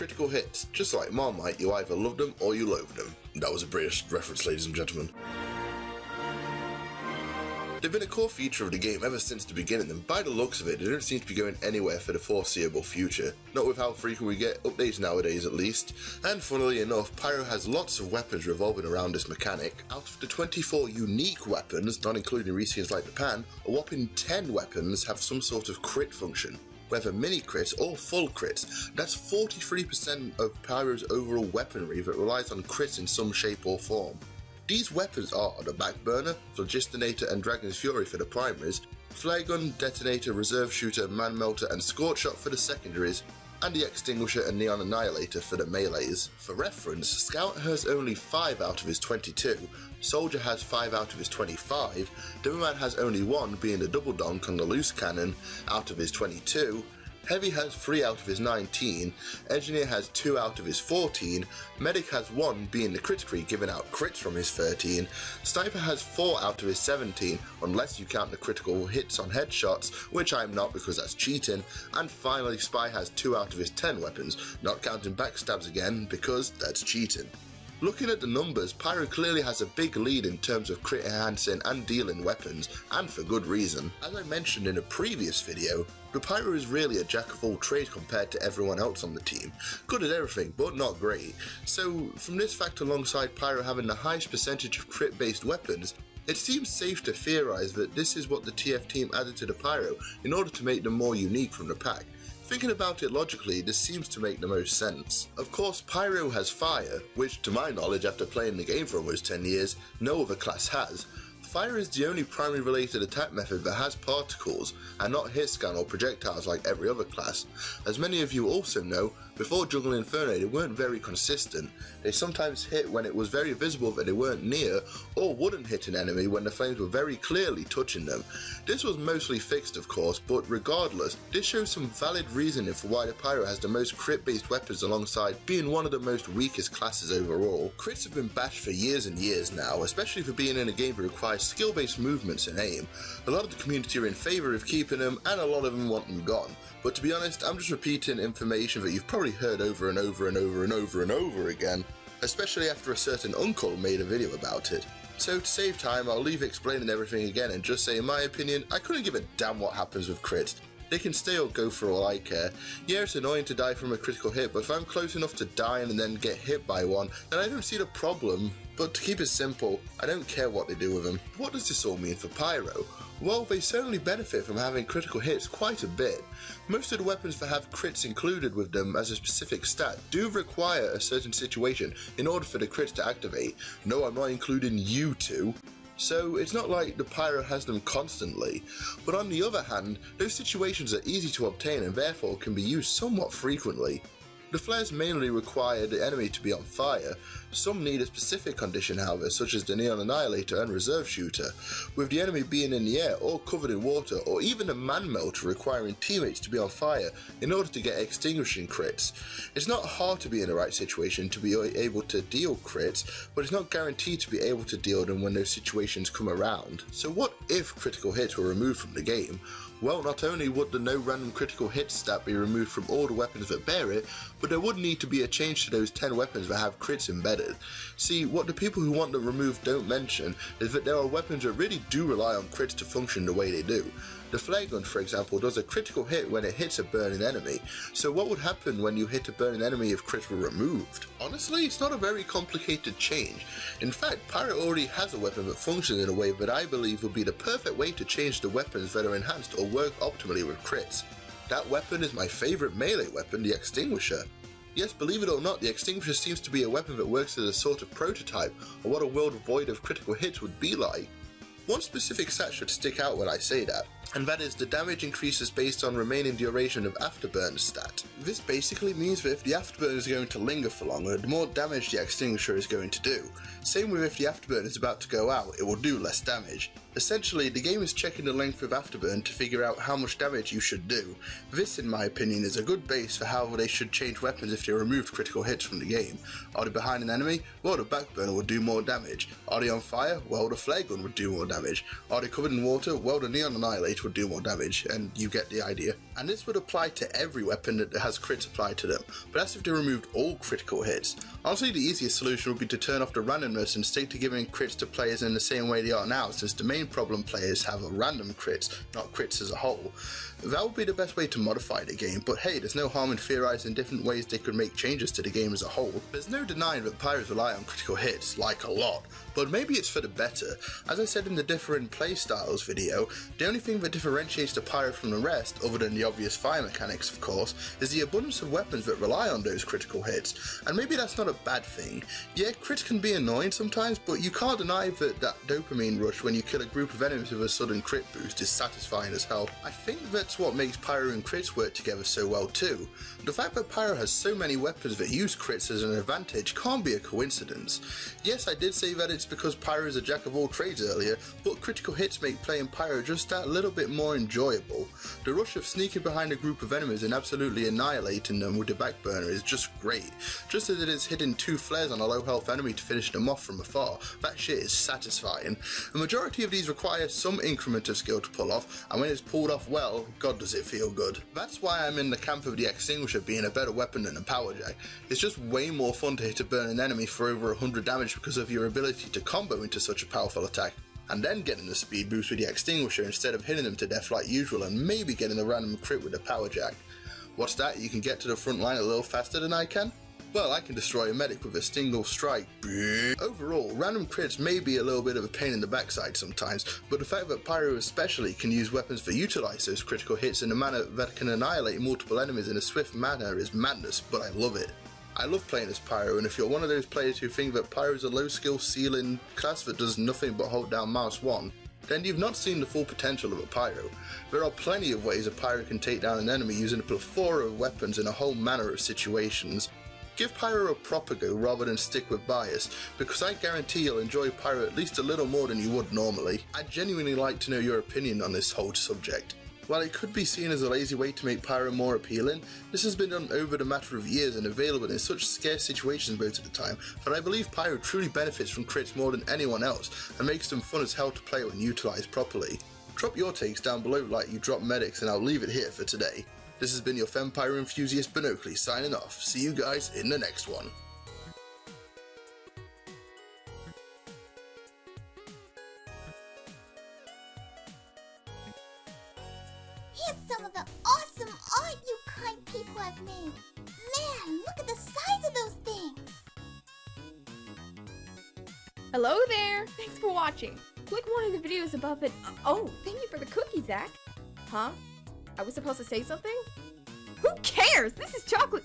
critical hits. Just like Marmite, you either loved them or you loathed them. That was a British reference, ladies and gentlemen. They've been a core feature of the game ever since the beginning, and by the looks of it, they don't seem to be going anywhere for the foreseeable future. Not with how frequent we get updates nowadays at least. And funnily enough, Pyro has lots of weapons revolving around this mechanic. Out of the 24 unique weapons, not including reskins like the Pan, a whopping 10 weapons have some sort of crit function. Whether mini crits or full crits, that's 43% of Pyro's overall weaponry that relies on crits in some shape or form. These weapons are the Backburner, Phlogistinator and Dragon's Fury for the primaries, Flare Gun, Detonator, Reserve Shooter, Man Melter and Scorch Shot for the secondaries, and the Extinguisher and Neon Annihilator for the melees. For reference, Scout has only 5 out of his 22, Soldier has 5 out of his 25, Demoman has only 1, being the Double Donk on the Loose Cannon, out of his 22, Heavy has 3 out of his 19, Engineer has 2 out of his 14, Medic has 1, being the critically giving out crits from his 13, Sniper has 4 out of his 17, unless you count the critical hits on headshots, which I'm not because that's cheating, and finally Spy has 2 out of his 10 weapons, not counting backstabs again because that's cheating. Looking at the numbers, Pyro clearly has a big lead in terms of crit enhancing and dealing weapons, and for good reason. As I mentioned in a previous video, the Pyro is really a jack of all trades compared to everyone else on the team. Good at everything, but not great. So from this fact alongside Pyro having the highest percentage of crit based weapons, it seems safe to theorise that this is what the TF team added to the Pyro in order to make them more unique from the pack. Thinking about it logically, this seems to make the most sense. Of course, Pyro has Fire, which to my knowledge after playing the game for almost 10 years, no other class has. Fire is the only primary related attack method that has particles, and not hit scan or projectiles like every other class. As many of you also know, before Jungle Inferno they weren't very consistent. They sometimes hit when it was very visible that they weren't near, or wouldn't hit an enemy when the flames were very clearly touching them. This was mostly fixed of course, but regardless, this shows some valid reasoning for why the Pyro has the most crit based weapons alongside being one of the most weakest classes overall. Crits have been bashed for years and years now, especially for being in a game that requires skill based movements and aim. A lot of the community are in favour of keeping them, and a lot of them want them gone. But to be honest, I'm just repeating information that you've probably heard over and over and over and over and over again, especially after a certain uncle made a video about it. So to save time, I'll leave explaining everything again and just say in my opinion, I couldn't give a damn what happens with crits. They can stay or go for all I care. Yeah, it's annoying to die from a critical hit, but if I'm close enough to dying and then get hit by one, then I don't see the problem. But to keep it simple, I don't care what they do with them. What does this all mean for Pyro? Well, they certainly benefit from having critical hits quite a bit. Most of the weapons that have crits included with them as a specific stat do require a certain situation in order for the crits to activate. No, I'm not including you two. So it's not like the Pyro has them constantly, but on the other hand, those situations are easy to obtain and therefore can be used somewhat frequently. The flares mainly require the enemy to be on fire. Some need a specific condition however, such as the Neon Annihilator and Reserve Shooter, with the enemy being in the air or covered in water, or even a Man Melter requiring teammates to be on fire in order to get extinguishing crits. It's not hard to be in the right situation to be able to deal crits, but it's not guaranteed to be able to deal them when those situations come around. So what if critical hits were removed from the game? Well, not only would the no random critical hit stat be removed from all the weapons that bear it, but there would need to be a change to those 10 weapons that have crits embedded. See, what the people who want them removed don't mention is that there are weapons that really do rely on crits to function the way they do. The Flare Gun, for example, does a critical hit when it hits a burning enemy, so what would happen when you hit a burning enemy if crits were removed? Honestly, it's not a very complicated change. In fact, Pyro already has a weapon that functions in a way that I believe would be the perfect way to change the weapons that are enhanced or work optimally with crits. That weapon is my favourite melee weapon, the Extinguisher. Yes, believe it or not, the Extinguisher seems to be a weapon that works as a sort of prototype of what a world void of critical hits would be like. One specific stat should stick out when I say that, and that is the damage increases based on remaining duration of Afterburn stat. This basically means that if the Afterburn is going to linger for longer, the more damage the Extinguisher is going to do. Same with if the Afterburn is about to go out, it will do less damage. Essentially, the game is checking the length of Afterburn to figure out how much damage you should do. This, in my opinion, is a good base for how they should change weapons if they removed critical hits from the game. Are they behind an enemy? Well, the Backburner will do more damage. Are they on fire? Well, the Flare Gun would do more damage. Are they covered in water? Well, the Neon Annihilator would do more damage, and you get the idea. And this would apply to every weapon that has crits applied to them, but that's if they removed all critical hits. Honestly, the easiest solution would be to turn off the randomness and stick to giving crits to players in the same way they are now, since the main problem players have random crits, not crits as a whole. That would be the best way to modify the game, but hey, there's no harm in theorizing different ways they could make changes to the game as a whole. There's no denying that Pyros rely on critical hits, like a lot, but maybe it's for the better. As I said in the different playstyles video, the only thing that differentiates the Pyro from the rest, other than the obvious fire mechanics of course, is the abundance of weapons that rely on those critical hits, and maybe that's not a bad thing. Yeah, crits can be annoying sometimes, but you can't deny that dopamine rush when you kill a group of enemies with a sudden crit boost is satisfying as hell. I think that's what makes Pyro and crits work together so well too. The fact that Pyro has so many weapons that use crits as an advantage can't be a coincidence. Yes, I did say that it's because Pyro is a jack of all trades earlier, but critical hits make playing Pyro just that little bit more enjoyable. The rush of sneaking behind a group of enemies and absolutely annihilating them with the backburner is just great. Just as it is hitting 2 flares on a low health enemy to finish them off from afar, that shit is satisfying. The majority of these require some increment of skill to pull off, and when it's pulled off well, god does it feel good. That's why I'm in the camp of the Extinguisher being a better weapon than a power jack. It's just way more fun to hit a burning enemy for over 100 damage because of your ability to combo into such a powerful attack, and then getting the speed boost with the Extinguisher instead of hitting them to death like usual and maybe getting a random crit with the power jack. What's that? You can get to the front line a little faster than I can? Well, I can destroy a medic with a single strike. Overall, random crits may be a little bit of a pain in the backside sometimes, but the fact that Pyro especially can use weapons that utilize those critical hits in a manner that can annihilate multiple enemies in a swift manner is madness, but I love it. I love playing as Pyro, and if you're one of those players who think that Pyro is a low skill ceiling class that does nothing but hold down mouse 1, then you've not seen the full potential of a Pyro. There are plenty of ways a Pyro can take down an enemy using a plethora of weapons in a whole manner of situations. Give Pyro a proper go rather than stick with bias, because I guarantee you'll enjoy Pyro at least a little more than you would normally. I'd genuinely like to know your opinion on this whole subject. While it could be seen as a lazy way to make Pyro more appealing, this has been done over the matter of years and available in such scarce situations most of the time that I believe Pyro truly benefits from crits more than anyone else and makes them fun as hell to play when utilised properly. Drop your takes down below like you drop medics, and I'll leave it here for today. This has been your Pyro enthusiast BonOakley signing off. See you guys in the next one. Here's some of the awesome art you kind people have made. Man, look at the size of those things. Hello there! Thanks for watching. Click one of the videos above it. Oh, thank you for the cookie, Zach. Huh? I was supposed to say something? Who cares? This is chocolate.